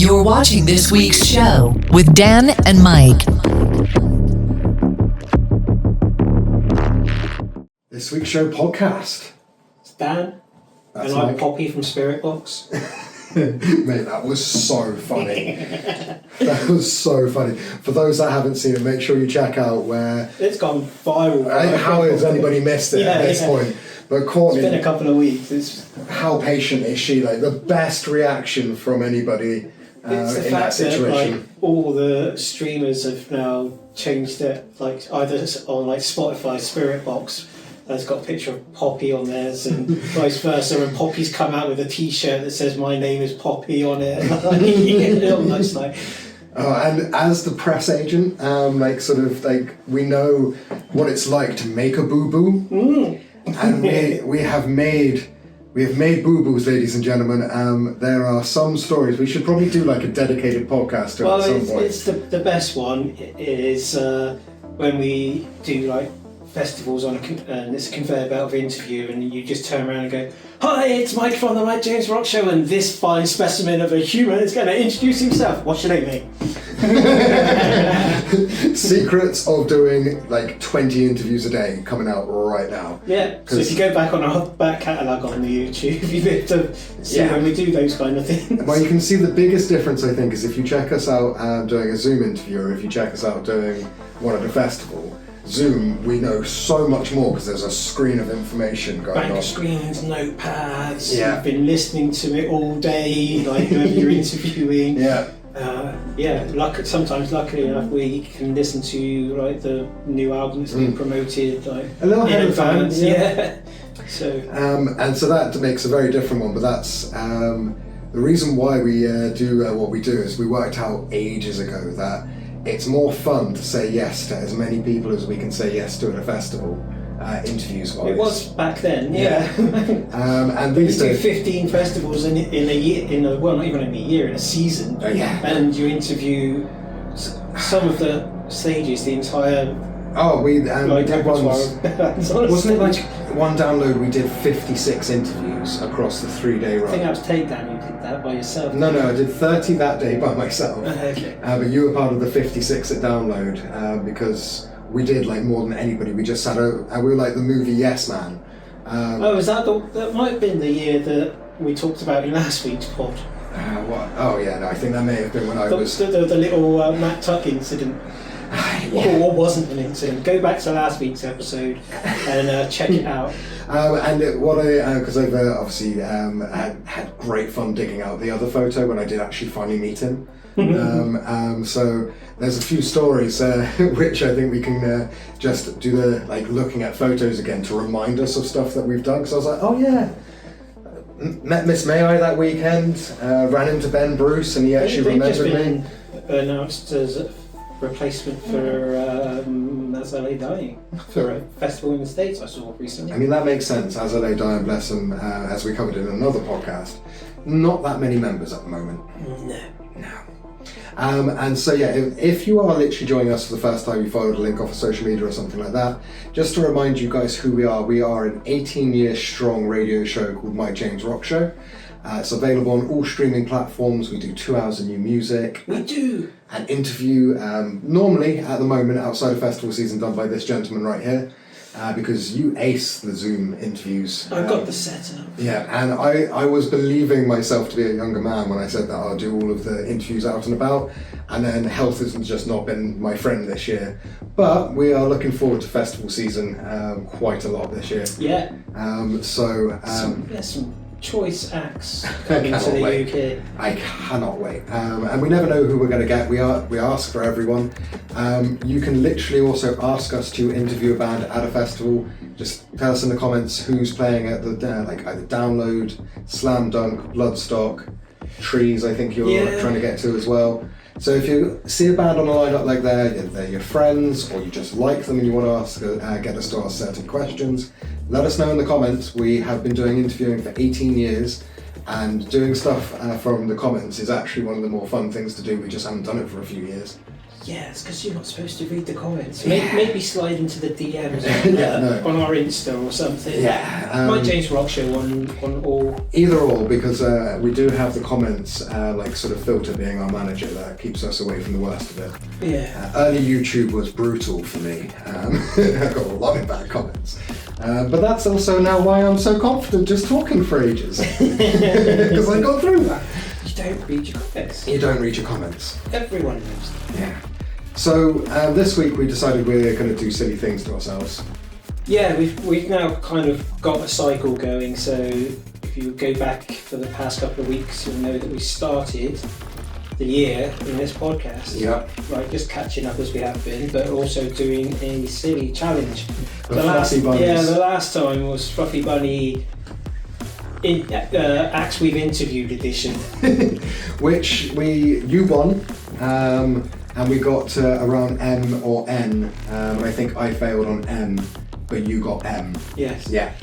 You're watching this week's show with Dan and Mike. This week's show podcast. It's Dan. That's and I'm Mike. Poppy from Spirit Box. Mate, that was so funny. That was so funny. For those that haven't seen it, make sure you check out where... It's gone viral. How has anybody missed it at this point? But Courtney... It's been a couple of weeks. How patient is she? Like, the best reaction from anybody It's the in that fact that situation. all the streamers have now changed it, like either on like Spotify, Spirit Box has got a picture of Poppy on theirs, and vice versa. And Poppy's come out with a T-shirt that says "My name is Poppy" on it. Almost like. Oh, and as the press agent, we know what it's like to make a boo-boo, and we have made boo-boos, ladies and gentlemen. There are some stories we should probably do like a dedicated podcast to at some point. It's the best one is when we do like festivals and it's a conveyor belt of interview, and you just turn around and go, "Hi, it's Mike from the Mike James Rock Show, and this fine specimen of a human is going to introduce himself. What's your name, mate?" Secrets of doing like 20 interviews a day coming out right now. Yeah, so if you go back on our back catalogue on the YouTube, you'll be able to see when we do those kind of things. Well, you can see the biggest difference, I think, is if you check us out doing a Zoom interview, or if you check us out doing one at a festival. Zoom, we know so much more because there's a screen of information going Bank on. of screens, notepads, Yeah. you've been listening to it all day, like whoever you're interviewing. Yeah. Sometimes luckily enough we can listen to like the new album that's being promoted like A little in ahead of advance. time, Yeah. So and so that makes a very different one, but that's the reason why we do what we do is we worked out ages ago that it's more fun to say yes to as many people as we can say yes to at a festival, interviews wise. it was back then, yeah. And You these do days, 15 festivals in a year, well, not even in a year, in a season. Oh, yeah. And you interview some of the stages, the entire we did repertoire ones. of bands, honestly. Wasn't it like one download we did 56 interviews across the 3-day run? I think that was Takedown, you did that by yourself. No, I did 30 that day by myself. Okay. But you were part of the 56 at Download because we did like more than anybody. We just sat over, and we were like the movie Yes Man. Is that might have been the year that we talked about in last week's pod. What? Oh yeah, no, I think that may have been when I was... The little Matt Tuck incident. Or wasn't an incident. Go back to last week's episode and check it out. Because I've obviously had great fun digging out the other photo when I did actually finally meet him. So there's a few stories which I think we can just do the looking at photos again to remind us of stuff that we've done. Because I was like, oh yeah, met Miss May I that weekend, ran into Ben Bruce, and he actually remembered me. Announced as replacement for As LA Dying for a festival in the States I saw recently. I mean, that makes sense. As LA Dying, bless them, as we covered in another podcast, not that many members at the moment. No. And so yeah, if you are literally joining us for the first time, you followed a link off of social media or something like that, just to remind you guys who we are an 18-year strong radio show called Mike James Rock Show. It's available on all streaming platforms. We do 2 hours of new music. We do! An interview, normally at the moment outside of festival season, done by this gentleman right here, because you ace the Zoom interviews. I got the setup. Yeah, and I was believing myself to be a younger man when I said that I'll do all of the interviews out and about, and then health has just not been my friend this year. But we are looking forward to festival season quite a lot this year. Yeah. Some choice acts coming to the UK. I cannot wait. And we never know who we're going to get. We ask for everyone. You can literally also ask us to interview a band at a festival. Just tell us in the comments who's playing at the either Download, Slam Dunk, Bloodstock, Trees. I think you're trying to get to as well. So if you see a band on a lineup like that, they're your friends, or you just like them and you want to get us to ask certain questions, let us know in the comments. We have been doing interviewing for 18 years, and doing stuff from the comments is actually one of the more fun things to do. We just haven't done it for a few years. Yeah, it's because you're not supposed to read the comments. Yeah. Maybe slide into the DMs on our Insta or something. Yeah. My James Rock Show on all. Either or, because we do have the comments, like sort of filter being our manager that keeps us away from the worst of it. Yeah. Early YouTube was brutal for me. I got a lot of bad comments. But that's also now why I'm so confident just talking for ages. Because I got through that. You don't read your comments. You don't read your comments. Everyone knows. Yeah. So this week we decided we're going to do silly things to ourselves. Yeah, we've now kind of got a cycle going. So if you go back for the past couple of weeks, you'll know that we started the year in this podcast. Yeah. Right, just catching up as we have been, but also doing a silly challenge. The Fluffy Bunnies. Yeah, the last time was Fluffy Bunny Acts We've Interviewed edition. Which you won, and we got to around M or N, and I think I failed on M, but you got M. Yes. Yeah.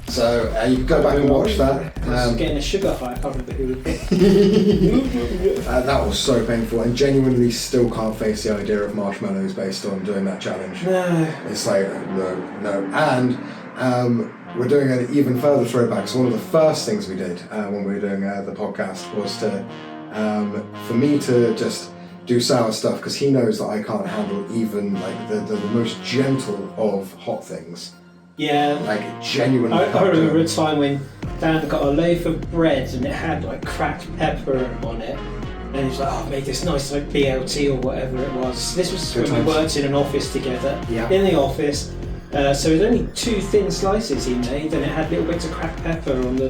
So you can go back and watch that. Getting a sugar high, I can't remember who. That was so painful, and genuinely still can't face the idea of marshmallows based on doing that challenge. No. It's like, no. And we're doing an even further throwback. So one of the first things we did when we were doing the podcast was to, for me to just do sour stuff, because he knows that I can't handle even like the most gentle of hot things. Yeah. Like genuinely. I remember a time when Dan got a loaf of bread and it had like cracked pepper on it. And he was like, oh, I made this nice like BLT or whatever it was. This was Good when we times. worked in an office together. Yeah. In the office. So it was only 2 thin slices he made, and it had little bits of cracked pepper on the,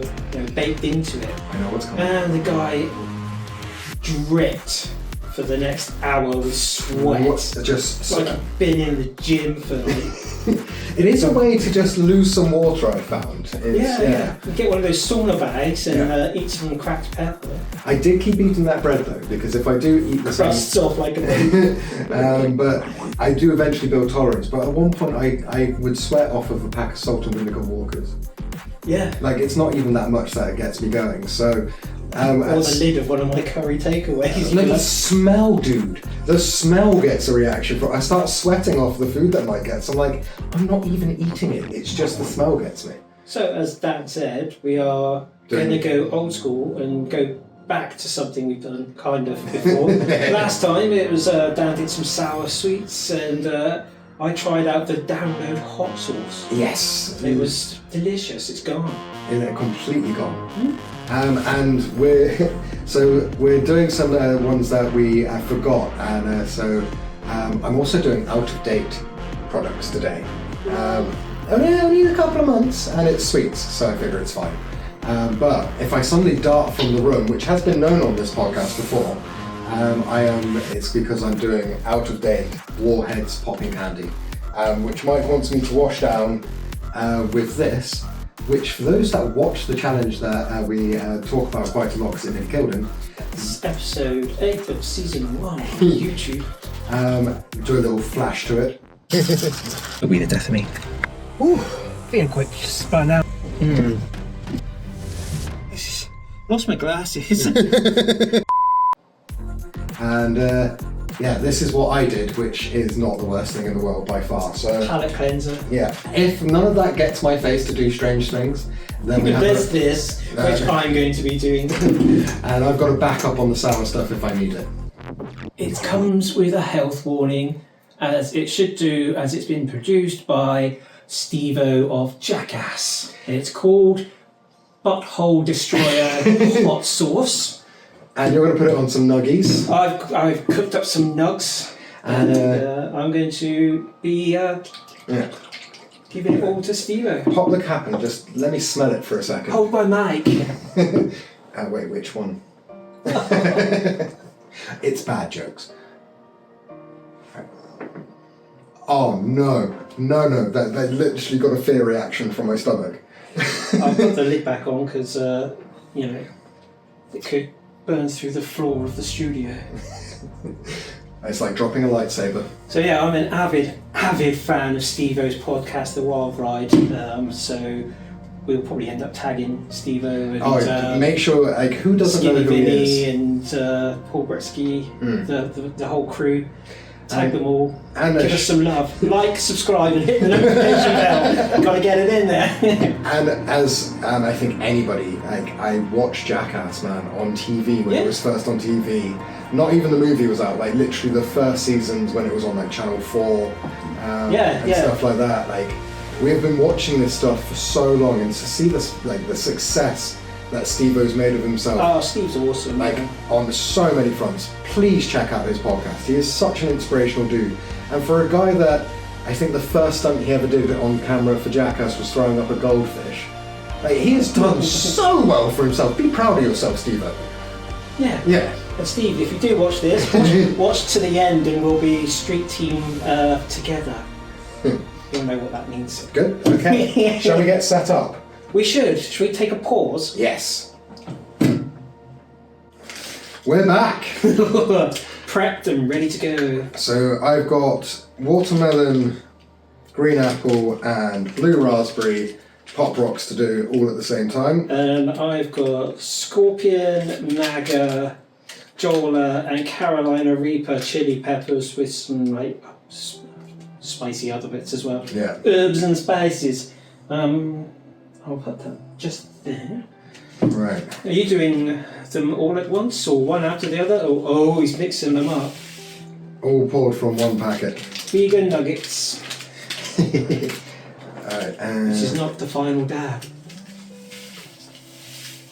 baked into it. I know what's coming. And the guy dripped for the next hour with sweat. Just Like he'd been in the gym for like. It is a way to just lose some water, I found. Yeah. You get one of those sauna bags and Yeah. eat some cracked pepper. I did keep eating that bread though, because if I do eat the same, Crusts off like a but I do eventually build tolerance. But at one point, I would sweat off of a pack of salt and vinegar Walkers. Yeah. Like it's not even that much that it gets me going. So. Or the lid of one of my curry takeaways. No, the smell, dude. The smell gets a reaction. I start sweating off the food that Mike gets. I'm like, I'm not even eating it. It's just the smell gets me. So, as Dan said, we are going to go old school and go back to something we've done kind of before. Last time it was Dan did some sour sweets, and I tried out the download hot sauce. Yes. It was delicious. It's gone. And they're completely gone. And we're doing some ones that we forgot, and so I'm also doing out of date products today. Only a couple of months, and it's sweets, so I figure it's fine. But if I suddenly dart from the room, which has been known on this podcast before, it's because I'm doing out of date Warheads popping candy, which Mike wants me to wash down with this. Which, for those that watch the challenge that we talk about quite a lot because it nearly killed him. It's episode 8 of season 1 on YouTube. Do a little flash to it. It'll be the death of me. Ooh, feeling quite spun out. Lost my glasses. And this is what I did, which is not the worst thing in the world by far. So Palette cleanser. yeah, if none of that gets my face to do strange things, then we have There's this, which I'm going to be doing. and I've got a backup on the sour stuff if I need it. It comes with a health warning, as it should do, as it's been produced by Steve-O of Jackass. It's called Butthole Destroyer Hot Sauce. And you're going to put it on some nuggies. I've cooked up some nugs, and I'm going to be giving it all to Steve-O. Pop the cap and just let me smell it for a second. Hold my mic. Wait, which one? It's bad jokes. Oh no, that literally got a fear reaction from my stomach. I've got the lid back on because, it could burn through the floor of the studio. It's like dropping a lightsaber. So yeah, I'm an avid fan of Steve-O's podcast, The Wild Ride. So we'll probably end up tagging Steve-O and make sure, like, who doesn't know Skinny who he Vinny is? and Paul Gretzky, the whole crew. Tag them all. And give us some love. Like, subscribe, and hit the notification bell. Got to get it in there. And as I think anybody, like, I watched Jackass, man, on TV when it was first on TV. Not even the movie was out. Like literally the first seasons when it was on like Channel 4 and stuff like that. Like we've been watching this stuff for so long, and to see this, like the success that Steve-O's made of himself. Oh, Steve's awesome. Like on so many fronts. Please check out his podcast. He is such an inspirational dude. And for a guy that I think the first stunt he ever did on camera for Jackass was throwing up a goldfish. Like he has done so well for himself. Be proud of yourself, Steve-O. Yeah. Yeah. And Steve, if you do watch this, watch to the end and we'll be street team together. You'll know what that means. Good. Okay. Shall we get set up? We should. Should we take a pause? Yes. We're back. Prepped and ready to go. So I've got watermelon, green apple, and blue raspberry Pop Rocks to do all at the same time. And I've got Scorpion, Naga, Jola, and Carolina Reaper chili peppers with some like spicy other bits as well. Yeah. Herbs and spices. I'll put that just there. Right. Are you doing them all at once or one after the other? Oh, he's mixing them up. All poured from one packet. Vegan nuggets. Alright, and This is not the final dab.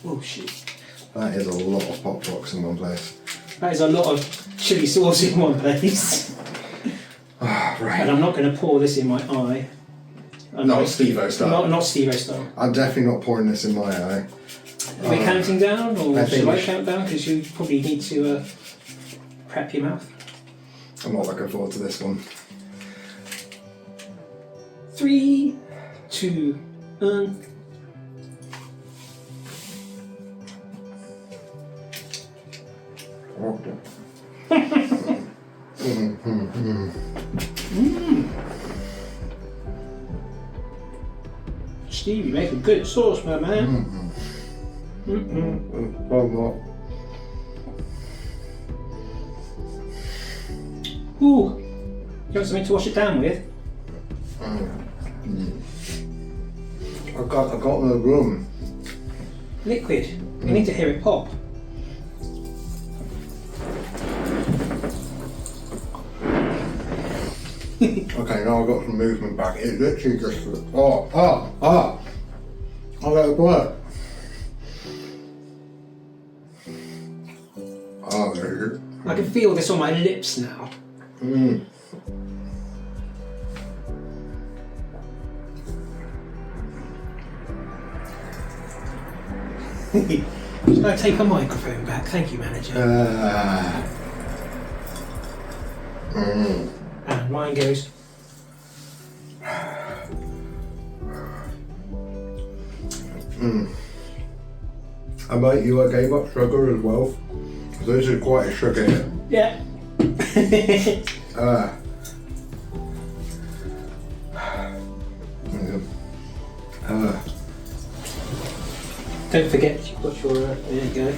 Oh shit. that is a lot of Pop Rocks in one place. That is a lot of chili sauce in one place. Ah, right. And I'm not going to pour this in my eye. Not Steve-O style. Not Steve-O style. I'm definitely not pouring this in my eye. Are we counting down, or I think should we I should. count down? Because you probably need to prep your mouth. I'm not looking forward to this one. 3, 2, 1. Steve, you make a good sauce, my man. One more. Ooh, you want something to wash it down with? I got no room. Liquid. You need to hear it pop. Okay, now I've got some movement back. It literally just I let it work. Oh, there you go. I can feel this on my lips now. Should I take a microphone back? Thank you, manager. And mine goes. I bet you gave up sugar as well. This is quite a sugar hit. Yeah. Don't forget you've got your. There you go.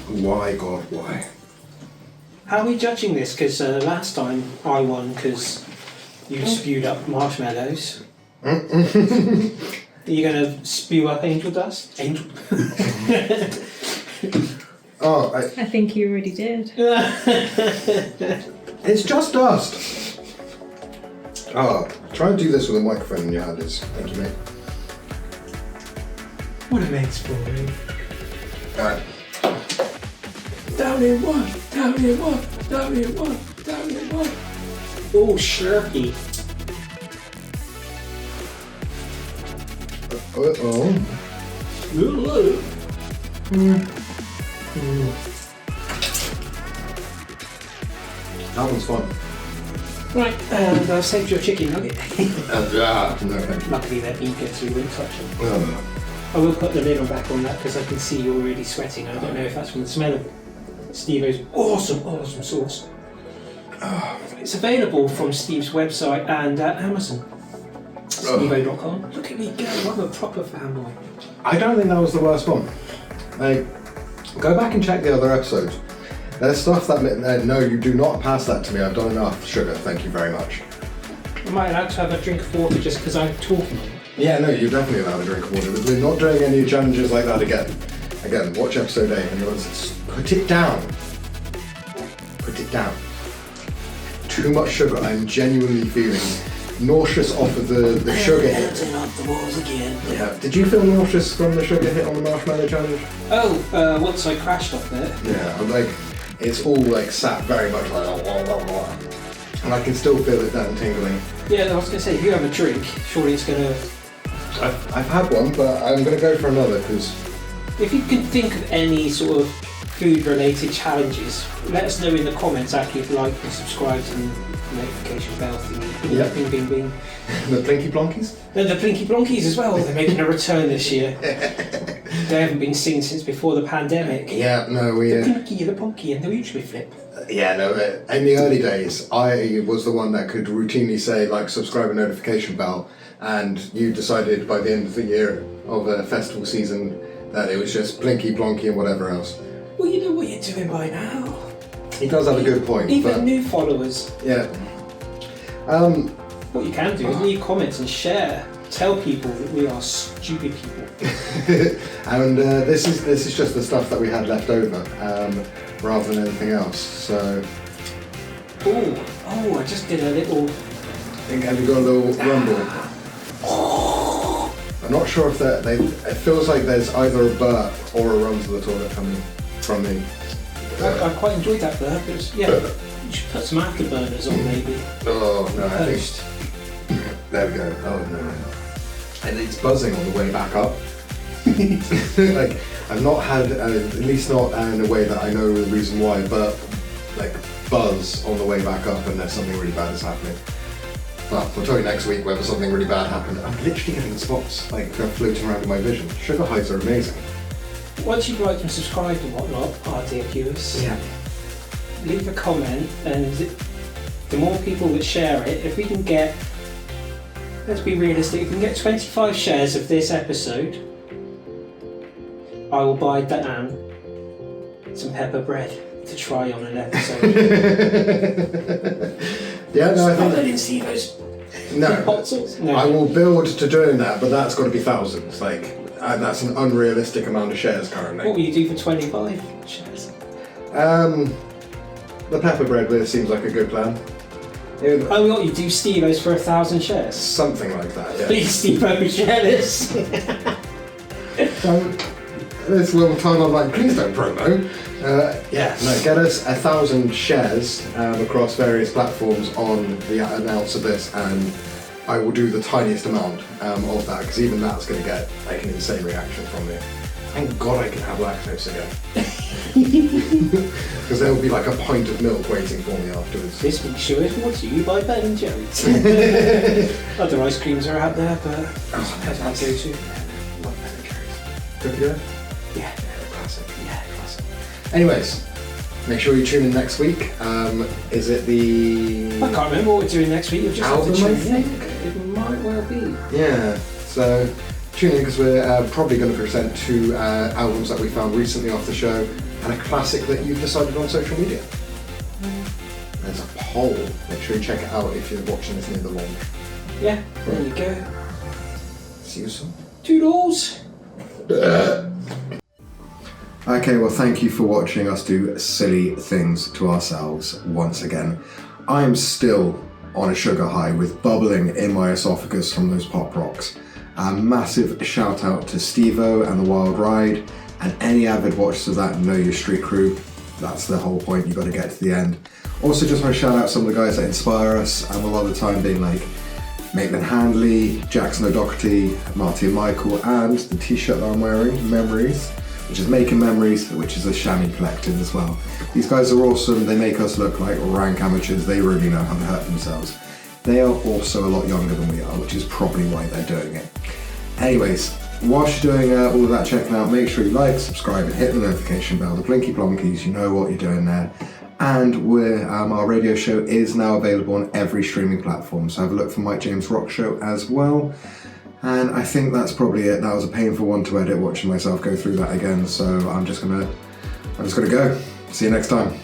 Why, God, why? How are we judging this? Because last time I won because you spewed up marshmallows. Are you going to spew up angel dust? Angel. Oh, I think you already did. it's just dust. Oh, try and do this with a microphone in your hand. Thank you, mate. What a mate's for me. Alright. Down in one, down in one, down in one, down in one. Oh, Slurpee. Uh-oh. That one's fun. Right, and I've saved your chicken nugget. No, thank you. Luckily they're eager, so we won't touch them. I will put the lid on back on that because I can see you're already sweating. I don't know if that's from the smell of Steve-O's awesome sauce. It's available from Steve's website and Amazon. Steve-O.com. Look at me go, I'm a proper fanboy. I don't think that was the worst one. Like, go back and check the other episodes. There's stuff that no, you do not pass that to me. I've done enough sugar. Thank you very much. Am I allowed to have a drink of water just because I'm talking? Yeah, no, you're definitely allowed a drink of water. We're not doing any challenges like that again. Again, watch episode 8 and you'll put it down. Put it down. Too much sugar. I'm genuinely feeling nauseous off of the sugar hit. Up the walls again. Yeah. Did you feel nauseous from the sugar hit on the marshmallow challenge? Oh, once I crashed off there. Yeah, I'm like, it's all like sat very much like, and I can still feel it down tingling. Yeah, I was going to say, if you have a drink, surely it's going to... I've had one, but I'm going to go for another because... If you can think of any sort of food-related challenges, let us know in the comments after you've liked and subscribed and notification bell thingy. Yep. Bing, bing, bing. The Plinky Plonkies? No, the Plinky Plonkies as well. They're making a return this year. They haven't been seen since before the pandemic. Yeah, no, we... The Plinky, the Plonky, and the usually flip. Yeah, no, in the early days, I was the one that could routinely say, like, subscribe and notification bell, and you decided by the end of the year of a festival season that it was just Plinky, Plonky and whatever else. Well, you know what you're doing by now. He does have a good point. Even but, new followers. Yeah. What you can do is leave comments and share. Tell people that we are stupid people. And this is just the stuff that we had left over, rather than anything else. So. Oh! I just did a little. Have you got a little rumble? I'm not sure if it feels like there's either a burp or a run to the toilet coming from me. I quite enjoyed that burp. You should put some afterburners on maybe. Oh no, I think. There we go. Oh no. And it's buzzing on the way back up. Like, I've not had, at least not in a way that I know the reason why, but like buzz on the way back up unless something really bad is happening. But we'll tell you next week whether something really bad happened. I'm literally getting spots like floating around in my vision. Sugar highs are amazing. Once you've liked and subscribed and whatnot, our dear viewers, leave a comment, and the more people that share it, if we can get, let's be realistic, if we can get 25 shares of this episode, I will buy Dan some pepper bread to try on an episode. Yeah, no, I think... Other than Steve's No, hot sauce? No. I will build to doing that, but that's got to be thousands. Like, that's an unrealistic amount of shares currently. What will you do for 25 shares? The pepper bread list seems like a good plan. Oh, what, you do Steve-O's for 1,000 shares? Something like that, yeah. Please, Steve-O, share this. This little time I'm like, please don't promo. Get us 1,000 shares across various platforms on the announce of this, and I will do the tiniest amount of that, because even that's going to get like an insane reaction from me. Thank God I can have lactose again. Because there will be like a pint of milk waiting for me afterwards. This week's show is brought to you by Ben & Jerry's. Other ice creams are out there, but that's my go-to. Love Ben & Jerry's. Cookie dough? Yeah. Classic. Yeah, classic. Anyways, make sure you tune in next week. Is it the... I can't remember what we're doing next week. You'll just album, have to I tune in. think? It might well be. Yeah, so tune in because we're probably going to present 2 albums that we found recently off the show and a classic that you've decided on social media. There's a poll. Make sure you check it out if you're watching this near the launch. Yeah, there you go. See you soon. Toodles! Okay, well, thank you for watching us do silly things to ourselves once again. I'm still on a sugar high with bubbling in my esophagus from those Pop Rocks. A massive shout out to Steve-O and the Wild Ride, and any avid watchers of that know your street crew. That's the whole point, you got to get to the end. Also, just want to shout out some of the guys that inspire us, and a lot of the time being like Maitland Handley, Jackson O'Doherty, Marty and Michael, and the t-shirt that I'm wearing, Memories, which is Making Memories, which is a chamois collective as well. These guys are awesome, they make us look like rank amateurs, they really know how to hurt themselves. They are also a lot younger than we are, which is probably why they're doing it. Anyways, whilst you're doing all of that checking out, make sure you like, subscribe and hit the notification bell, the blinky blonkies, you know what you're doing there. And our radio show is now available on every streaming platform, so have a look for Mike James Rock Show as well. And I think that's probably it. That was a painful one to edit, watching myself go through that again, so I'm just gonna go. See you next time.